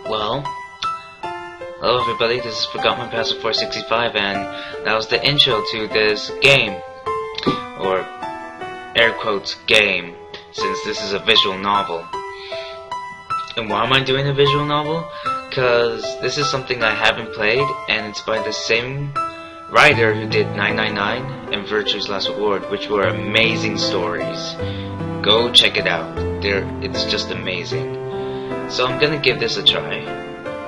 Well, hello everybody, this is Forgot My Password 465, and that was the intro to this game, or air quotes game, since this is a visual novel. And why am I doing a visual novel? Because this is something I haven't played, and it's by the same writer who did 999 and Virtue's Last Reward, which were amazing stories. Go check it out. It's just amazing. So I'm gonna give this a try.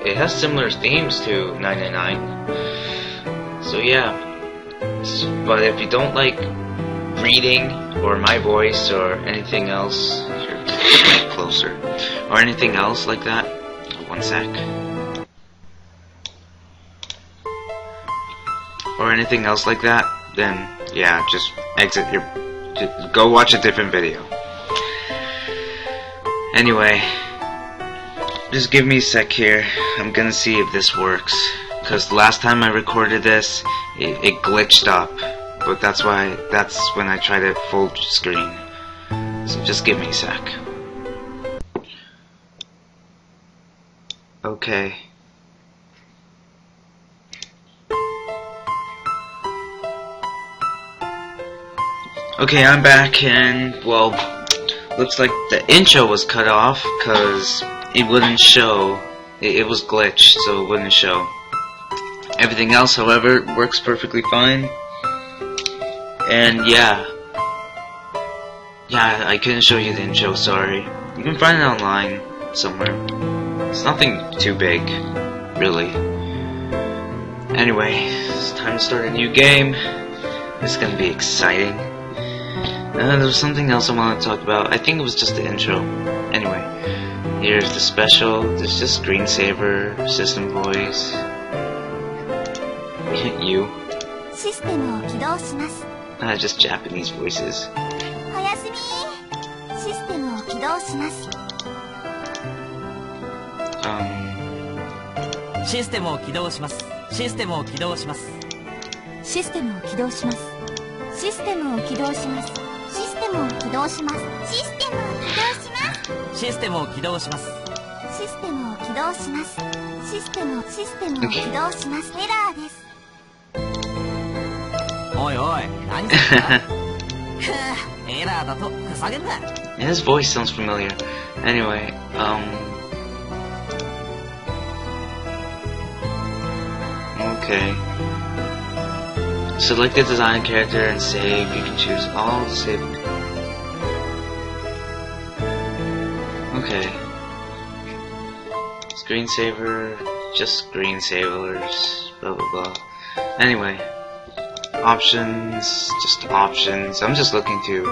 It has similar themes to 999. So yeah. But if you don't like reading or my voice or anything else, here, closer, or anything else like that, one sec. Or anything else like that, then yeah, just exit your, go watch a different video. Anyway, just give me a sec here. I'm gonna see if this works, because the last time I recorded this, it glitched up. But that's when I tried it full screen. So just give me a sec. Okay. Okay, I'm back, and well, looks like the intro was cut off because it wouldn't show. It was glitched, so it wouldn't show. Everything else, however, works perfectly fine. And yeah, I couldn't show you the intro, sorry. You can find it online somewhere. It's nothing too big, really. Anyway, it's time to start a new game. It's gonna be exciting. There was something else I wanted to talk about. I think it was just the intro. Anyway, here's the special. There's just screensaver, system voice. You. Just Japanese voices. His voice sounds familiar. Anyway, okay. Select the design character and save. You can choose all to save. Okay. Screensaver, just screensavers, blah blah blah. Anyway. Options, just options. I'm just looking to.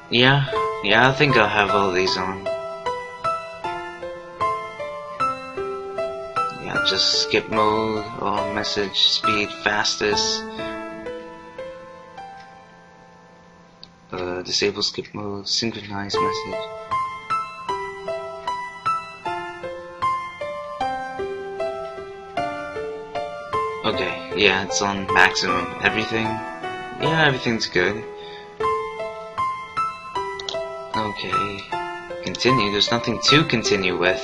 Yeah, I think I'll have all these on. Yeah, just skip mode, all message, speed, fastest. Disable skip mode, synchronize message. Okay, yeah, it's on maximum. Everything? Yeah, everything's good. Okay, continue. There's nothing to continue with.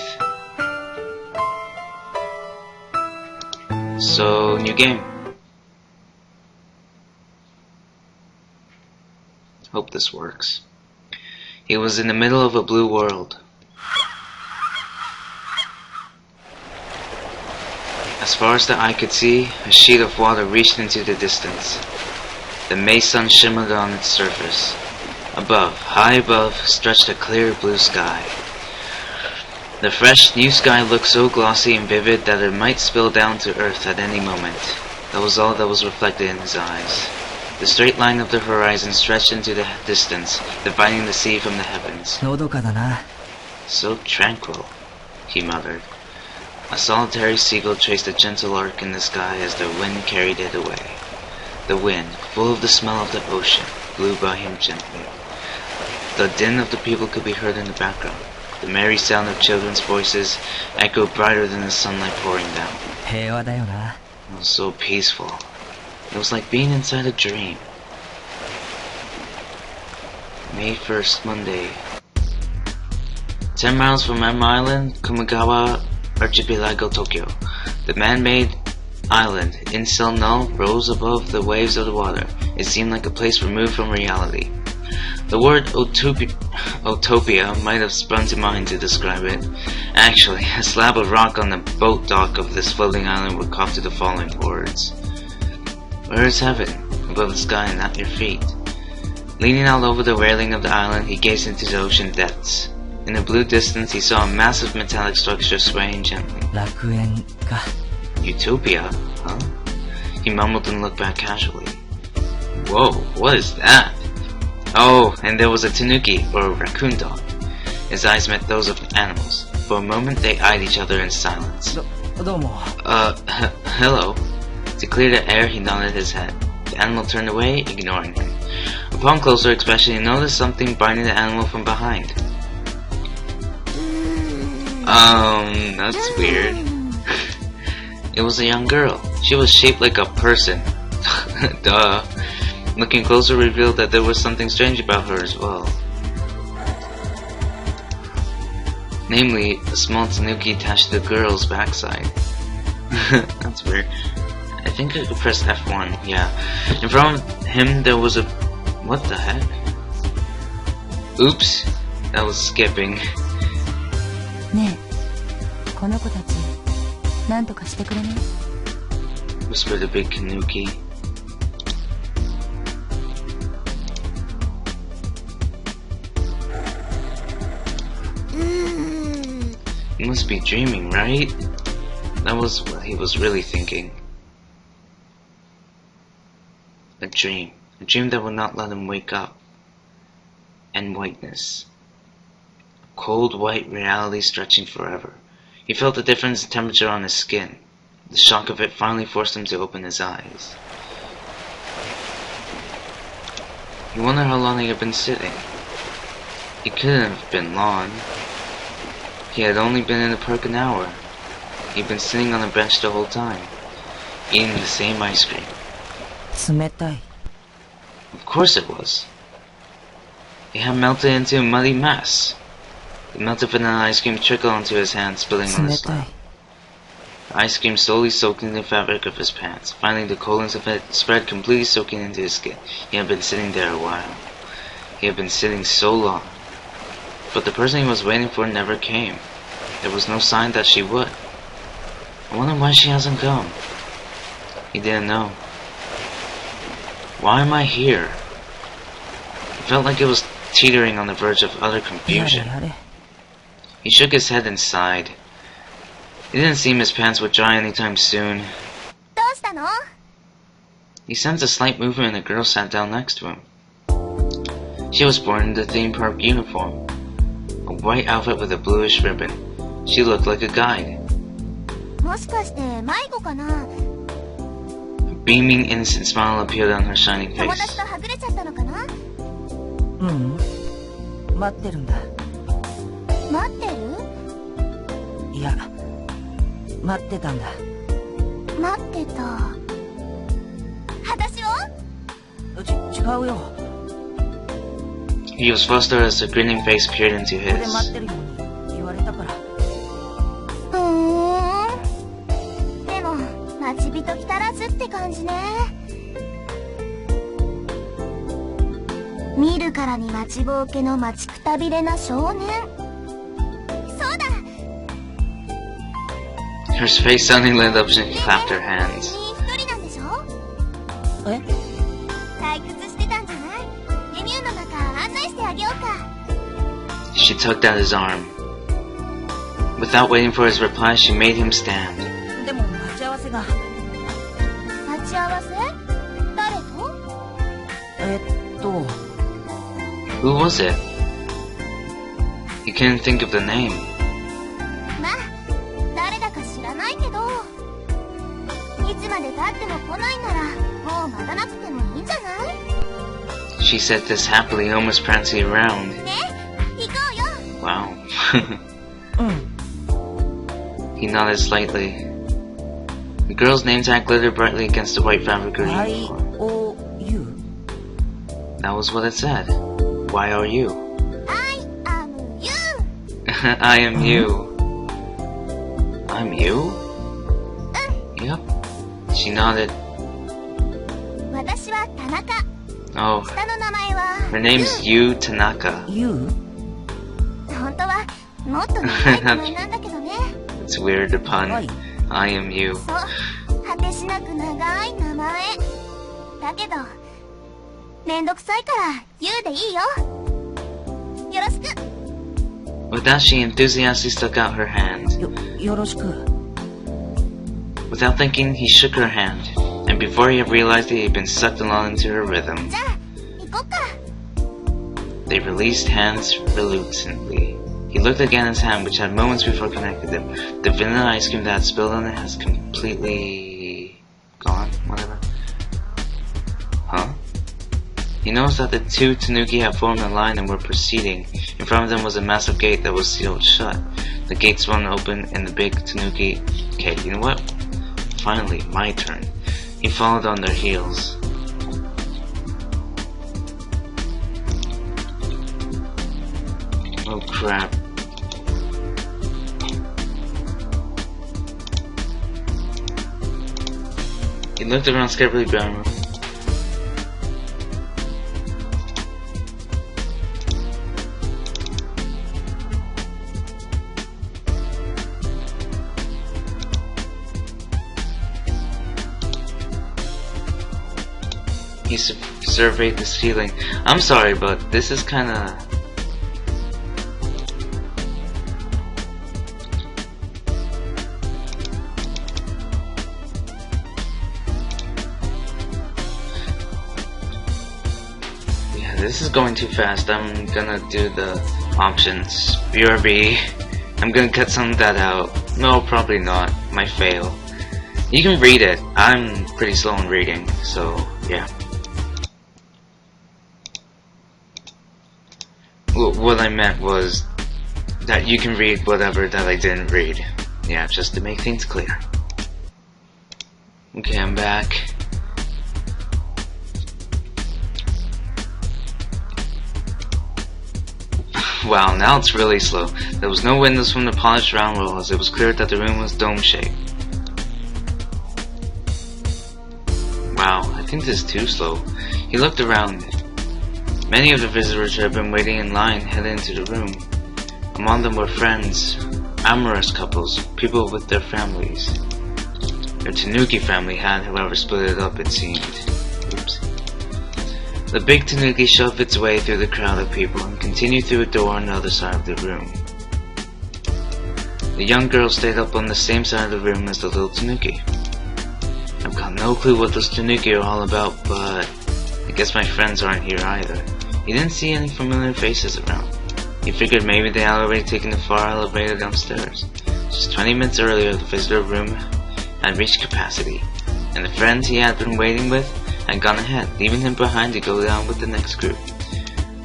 So, new game. Hope this works. He was in the middle of a blue world. As far as the eye could see, a sheet of water reached into the distance. The May sun shimmered on its surface. Above, high above, stretched a clear blue sky. The fresh, new sky looked so glossy and vivid that it might spill down to earth at any moment. That was all that was reflected in his eyes. The straight line of the horizon stretched into the distance, dividing the sea from the heavens. So tranquil, he muttered. A solitary seagull traced a gentle arc in the sky as the wind carried it away. The wind, full of the smell of the ocean, blew by him gently. The din of the people could be heard in the background. The merry sound of children's voices echoed brighter than the sunlight pouring down. It was so peaceful. It was like being inside a dream. May 1st, Monday. 10 miles from M Island, Kumagawa Archipelago, Tokyo. The man-made island, Incel Null, rose above the waves of the water. It seemed like a place removed from reality. The word Utopia might have sprung to mind to describe it. Actually, a slab of rock on the boat dock of this floating island would cop to the following words. Where is heaven? Above the sky and at your feet. Leaning out over the railing of the island, he gazed into the ocean depths. In the blue distance, he saw a massive metallic structure swaying gently. Utopia? Huh? He mumbled and looked back casually. Whoa, what is that? Oh, and there was a tanuki, or a raccoon dog. His eyes met those of animals. For a moment, they eyed each other in silence. Hello. To clear the air, he nodded his head. The animal turned away, ignoring him. Upon closer inspection, he noticed something biting the animal from behind. That's weird. It was a young girl. She was shaped like a person. Duh. Looking closer revealed that there was something strange about her as well. Namely, a small tanuki attached to the girl's backside. That's weird. I think I could press F1, yeah. In front of him there was a... What the heck? Oops. That was skipping. Whispered the big tanuki. He must be dreaming, right? That was what he was really thinking. A dream. A dream that would not let him wake up. And whiteness. A cold white reality stretching forever. He felt the difference in temperature on his skin. The shock of it finally forced him to open his eyes. He wondered how long he had been sitting. It couldn't have been long. He had only been in the park an hour. He'd been sitting on a bench the whole time, eating the same ice cream. Of course it was. It had melted into a muddy mess. The melted vanilla ice cream trickled onto his hand, spilling on his lap. The ice cream slowly soaked into the fabric of his pants. Finally, the coldness of it spread, completely soaking into his skin. He had been sitting there a while. He had been sitting so long. But the person he was waiting for never came. There was no sign that she would. I wonder why she hasn't come. He didn't know. Why am I here? It felt like it was teetering on the verge of utter confusion. He shook his head and sighed. It didn't seem his pants would dry anytime soon. He sensed a slight movement and the girl sat down next to him. She was born in the theme park uniform. A white outfit with a bluish ribbon. She looked like a guide. A beaming, innocent smile appeared on her shining face. He was flustered as the grinning face peered into his. Her face suddenly lit up and she clapped her hands. She tugged at his arm. Without waiting for his reply, she made him stand. Who was it? He couldn't think of the name. She said this happily, almost prancing around. Wow. He nodded slightly. The girl's name tag glittered brightly against the white fabric of her uniform. That was what it said. Why are you? I am you. I am you. I'm you? Yep. She nodded. Oh, her name's Yu Tanaka. You? It's weird, the pun. I am you. With that, she enthusiastically stuck out her hand. Without thinking, he shook her hand, and before he realized it, he had been sucked along into her rhythm. They released hands reluctantly. He looked again at his hand, which had moments before connected them. The vanilla ice cream that had spilled on it has completely gone, whatever. Huh? He noticed that the two tanuki had formed a line and were proceeding. In front of them was a massive gate that was sealed shut. The gate swung open and the big tanuki... Okay, you know what? Finally, my turn. He followed on their heels. Oh crap. He looked around scaredly behind him. He surveyed the ceiling. I'm sorry, but this is kinda... Yeah, this is going too fast. I'm gonna do the options. BRB. I'm gonna cut some of that out. No, probably not. Might fail. You can read it. I'm pretty slow in reading, so yeah. What I meant was that you can read whatever that I didn't read. Yeah, just to make things clear. Okay, I'm back. Wow, now it's really slow. There was no windows from the polished round walls. It was clear that the room was dome-shaped. Wow, I think this is too slow. He looked around. Many of the visitors who had been waiting in line headed into the room. Among them were friends, amorous couples, people with their families. Their tanuki family had, however, split it up, it seemed. Oops. The big tanuki shoved its way through the crowd of people and continued through a door on the other side of the room. The young girl stayed up on the same side of the room as the little tanuki. I've got no clue what those tanuki are all about, but I guess my friends aren't here either. He didn't see any familiar faces around. He figured maybe they had already taken the far elevator downstairs. Just 20 minutes earlier, the visitor room had reached capacity, and the friends he had been waiting with had gone ahead, leaving him behind to go down with the next group.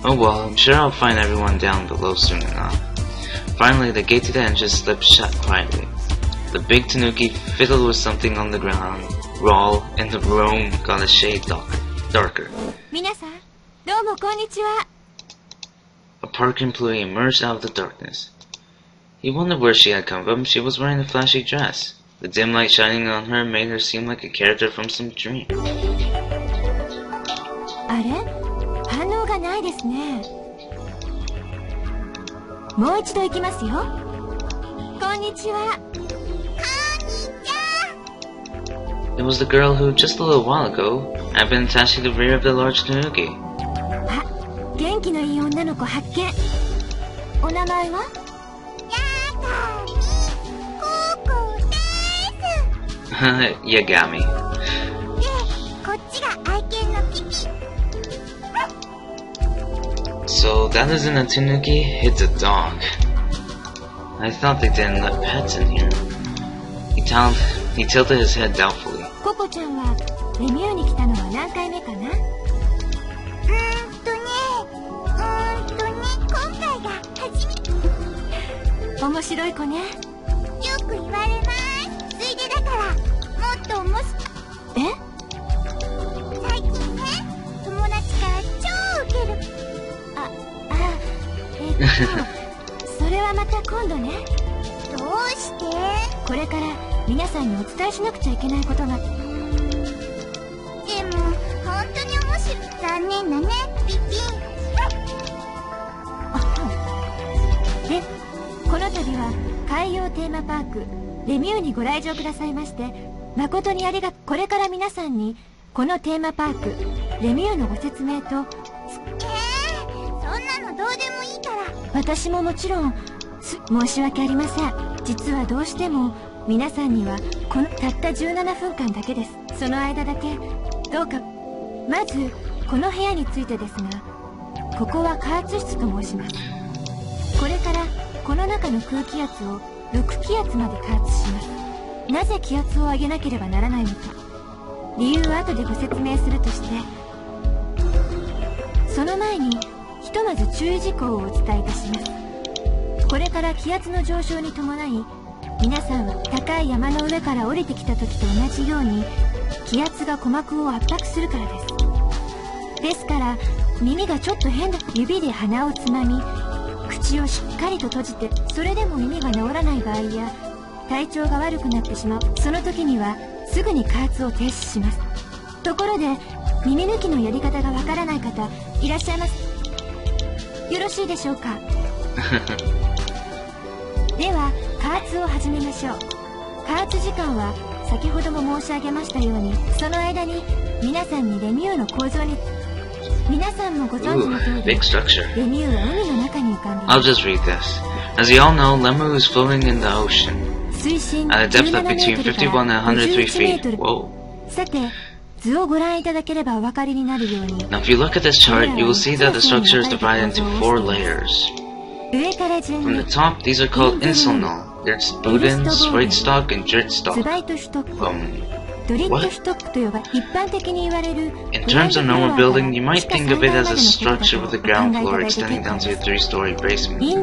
Oh well, I'm sure I'll find everyone down below soon enough. Finally, the gate to the entrance slipped shut quietly. The big tanuki fiddled with something on the ground, roll, and the room got a shade darker. A park employee emerged out of the darkness. He wondered where she had come from. She was wearing a flashy dress. The dim light shining on her made her seem like a character from some dream. It was the girl who, just a little while ago, had been attached to the rear of the large tanuki. You got me. So that isn't a tanuki, it's a dog. I thought they didn't let pets in here. He tilted his head doubtfully. はまた今度ね。どうして？これから皆さんにお伝えしなくちゃいけないことが。でも本当に面白い。残念だね、ピピン。で、この度は海洋テーマパークレミューにご来場くださいまして誠にこれから皆さんにこのテーマパークレミューのご説明とそんなのどうでもいいから。私ももちろん申し訳ありません。実はどうしても皆さんにはこのたった17分間だけです。その間だけどうか。まずこの部屋についてですが、ここは加圧室と申します。これからこの中の空気圧を6気圧まで加圧します。なぜ気圧を上げなければならないのか、理由は後でご説明するとして、その前にひとまず注意事項をお伝えいたします。これから気圧の上昇に伴い、皆さんは高い山の上から降りてきた時と同じように気圧が鼓膜を圧迫するからです。ですから耳がちょっと変だ。指で鼻をつまみ口をしっかりと閉じて、それでも耳が治らない場合や体調が悪くなってしまう、その時にはすぐに加圧を停止します。ところで耳抜きのやり方がわからない方いらっしゃいます。よろしいでしょうか？では加圧を始めましょう。加圧時間は先ほども申し上げましたように、その間に皆さんにレミューの構造に、皆さんもご存知の通り、big structure. レミューは海の中に浮かんでいます。 I'll just read this. As you all know, LeMU is floating in the ocean 水深 at a depth of 17 between メートルから 51 and 103 feet. 51 Whoa. さて、図をご覧いただければお分かりになるように、 Now if you look at this chart, you will see that the structure is divided into 4 layers. 上から順 From に the top, these are called insulnol. There's Boden, Schweitstock, and ツ Dritstock. バイトシュトック、 Um, ドリットシュトックと呼ば一般的に言われる in terms of normal building, you might think of it as a structure with a ground floor extending down to a 3-story イン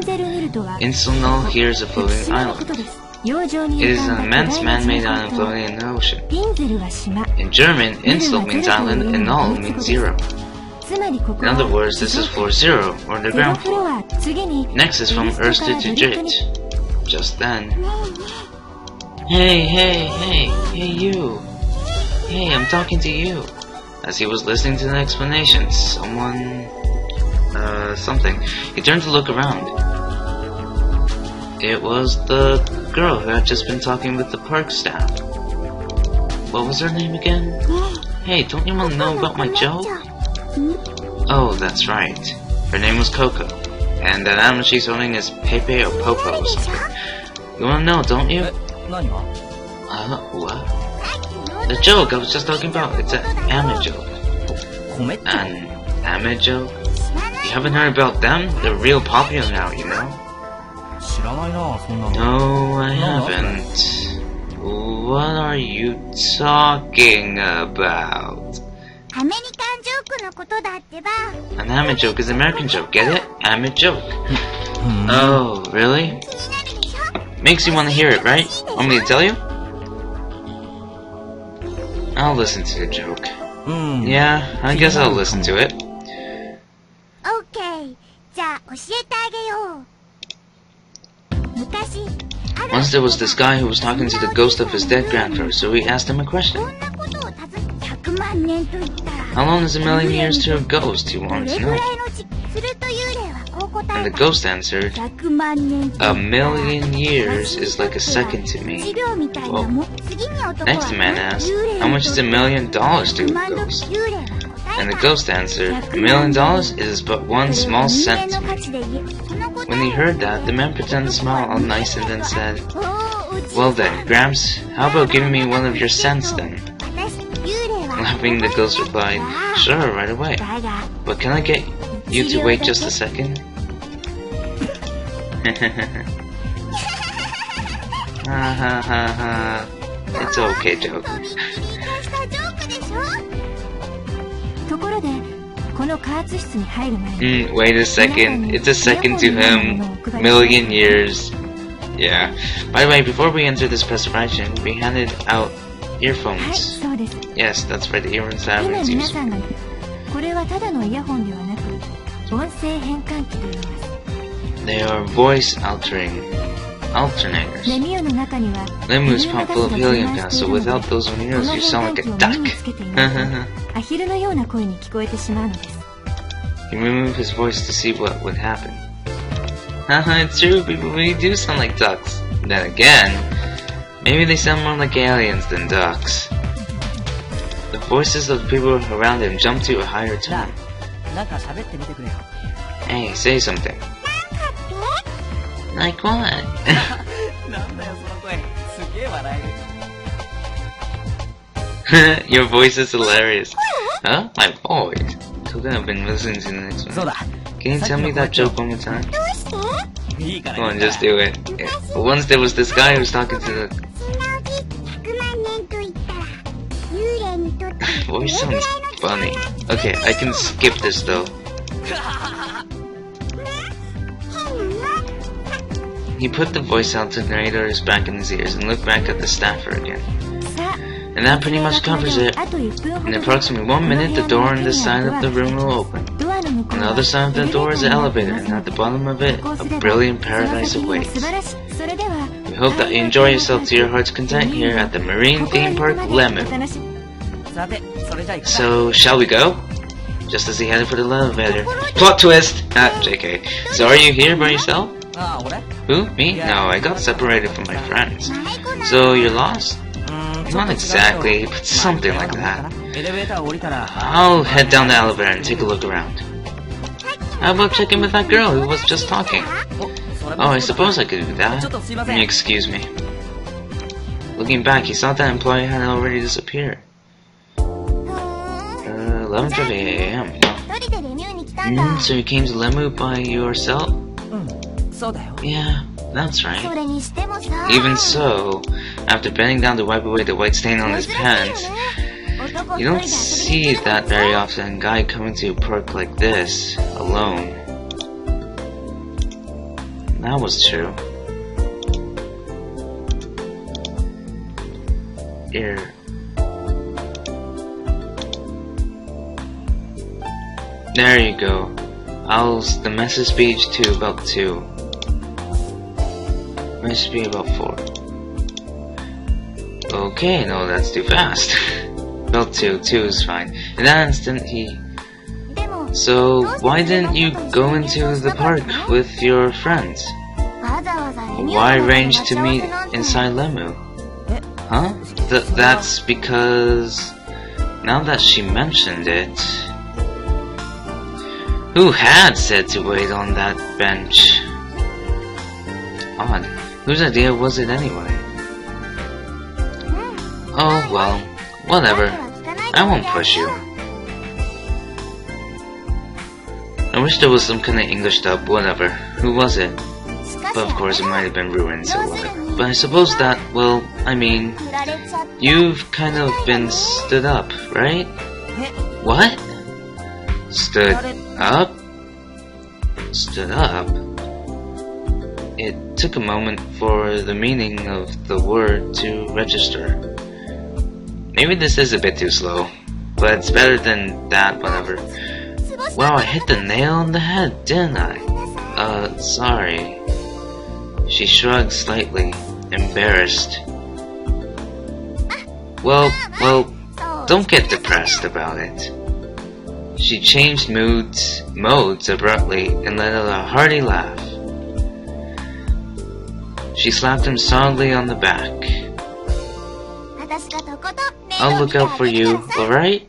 basement. ゼルニルとは Insulnol here is a 福 floating 島のこと island. です。洋上に It 浮 is か an んだ immense 巨大な man-made 人 island 工島。 floating in the ocean. インゼルは島、 In German, insult means island and null means zero. つまりここ In は other words, this is floor 0, or the ゼロ ground フロ floor. ア。次に Next is from インスト Earth から to ドリットに Drit. Just then. Hey, hey, hey, hey you. Hey, I'm talking to you. As he was listening to the explanation, something. He turned to look around. It was the girl who had just been talking with the park staff. What was her name again? Hey, don't you want to know about my joke? Oh, that's right. Her name was Coco. And that animal she's holding is Pepe or Popo or something. You want to know, don't you? What? The joke I was just talking about. It's an anime joke. An anime joke? You haven't heard about them? They're real popular now, you know? No, I haven't. What are you talking about? アメリカンジョークのことだってば。 An anime joke is an American joke, get it? Anime joke. Oh, really? Makes you want to hear it, right? Want me to tell you? I'll listen to the joke. Yeah, I guess I'll listen to it. OK。じゃあ教えてあげよう。昔、 Once there was this guy who was talking to the ghost of his dead grandfather, so he asked him a question. こんなことを尋ね、100万年と言ったら How long is a million years to a ghost? He ど wanted れ to ぐ know. らいの時すると幽霊はこう答 And え the た。 ghost answered, 100万年と A 言ったら million years is like a second to 1 me. 秒みたいなもん。次に男は Next the man asked, 幽霊 How much is $1 million to 100 a 万度 ghost? 幽霊は答えた。 And the ghost answered, $1 million is but one small 人 cent 間 to の価 me. 値で言え。その答え When he heard that, the man pretended to smile all nice and then said, おー、うち Well then, Gramps, how about giving me one of your cents then? 私、幽霊は Laughing, the ghost replied, Sure, right away. だが But can I get you to wait just a second? Ha ha ha ha. It's okay, joke. ところで、この加圧室に入る前に、 Wait a second. It's a second to him. Million years. Yeah. By the way, before we enter this preservation, we handed out はい、 earphones. そうです。 Yes, that's right, the earphones that 今 everyone's 皆 using. さんが、これはただのイヤホンではなく、音声変換器と言います。They are voice alternators. LeMU's Pavilion pass, so without those windows you sound like a duck. He removed his voice to see what would happen. It's true, people really do sound like ducks. Then again, maybe they sound more like aliens than ducks. The voices of the people around him jumped to a higher tone. Hey, say something. Like what? Your voice is hilarious. Huh? My voice? Told I've been listening to the next one. Can you tell me that joke one more time? Come on, just do it. Yeah. Once there was this guy who was talking to the... Voice sounds funny. Okay, I can skip this though. He put the voice alternators back in his ears and looked back at the staffer again. And that pretty much covers it. In approximately 1 minute, the door on this side of the room will open. On the other side of the door is an elevator, and at the bottom of it, a brilliant paradise awaits. We hope that you enjoy yourself to your heart's content here at the Marine Theme Park, LeMU. So, shall we go? Just as he headed for the elevator. Plot twist! JK. So are you here by yourself? Who? Me? No, I got separated from my friends. So you're lost? Not exactly, but something like that. I'll head down the elevator and take a look around. How about checking with that girl who was just talking? Oh, I suppose I could do that. Excuse me. Looking back, he saw that employee had already disappeared. 11:30 AM. So you came to LeMU by yourself? Yeah, that's right. Even so, after bending down to wipe away the white stain on his pants, you don't see that very often. A guy coming to a park like this, alone. That was true. Here. There you go. The message speech to about 2. Message speech about 4. Okay, no, that's too fast. About 2 is fine. In that instant, So, why didn't you go into the park with your friends? Why arrange to meet inside LeMU? Huh? That's because... Now that she mentioned it... Who had said to wait on that bench? Odd. Whose idea was it anyway? Oh, well, whatever. I won't push you. I wish there was some kind of English dub, whatever. Who was it? But of course it might have been ruined, so whatever. But I suppose that, well, I mean, you've kind of been stood up, right? What? Stood up? Stood up? It took a moment for the meaning of the word to register. Maybe this is a bit too slow, but it's better than that, whatever. Wow, I hit the nail on the head, didn't I? Sorry. She shrugged slightly, embarrassed. Well, don't get depressed about it. She changed modes abruptly and let out a hearty laugh. She slapped him solidly on the back. I'll look out for you, alright?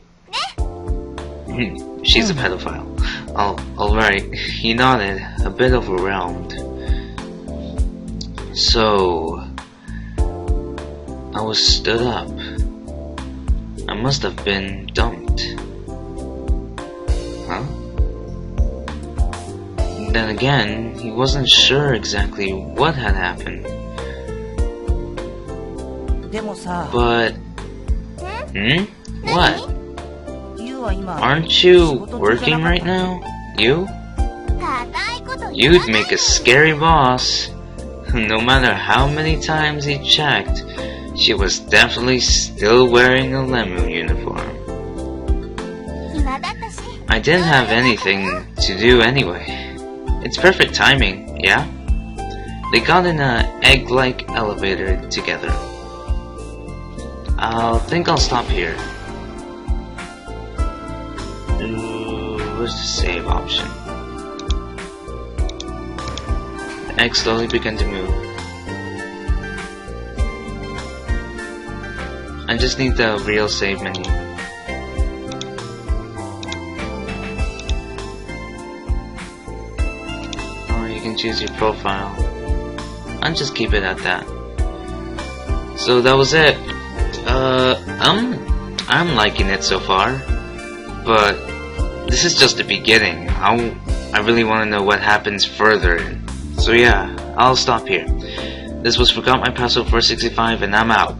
She's a pedophile. Alright. He nodded, a bit overwhelmed. So... I was stood up. I must have been dumped. Huh? Then again, he wasn't sure exactly what had happened. But... What? Aren't you working right now? You? You'd make a scary boss. No matter how many times he checked, she was definitely still wearing a LeMU uniform. I didn't have anything to do anyway. It's perfect timing. Yeah? They got in a egg-like elevator together. I think I'll stop here. Where's the save option? The egg slowly began to move. I just need the real save menu. Or you can choose your profile. I'll just keep it at that. So that was it. I'm liking it so far, but this is just the beginning. I really want to know what happens further. So yeah, I'll stop here. This was Forgot My Password 465, and I'm out.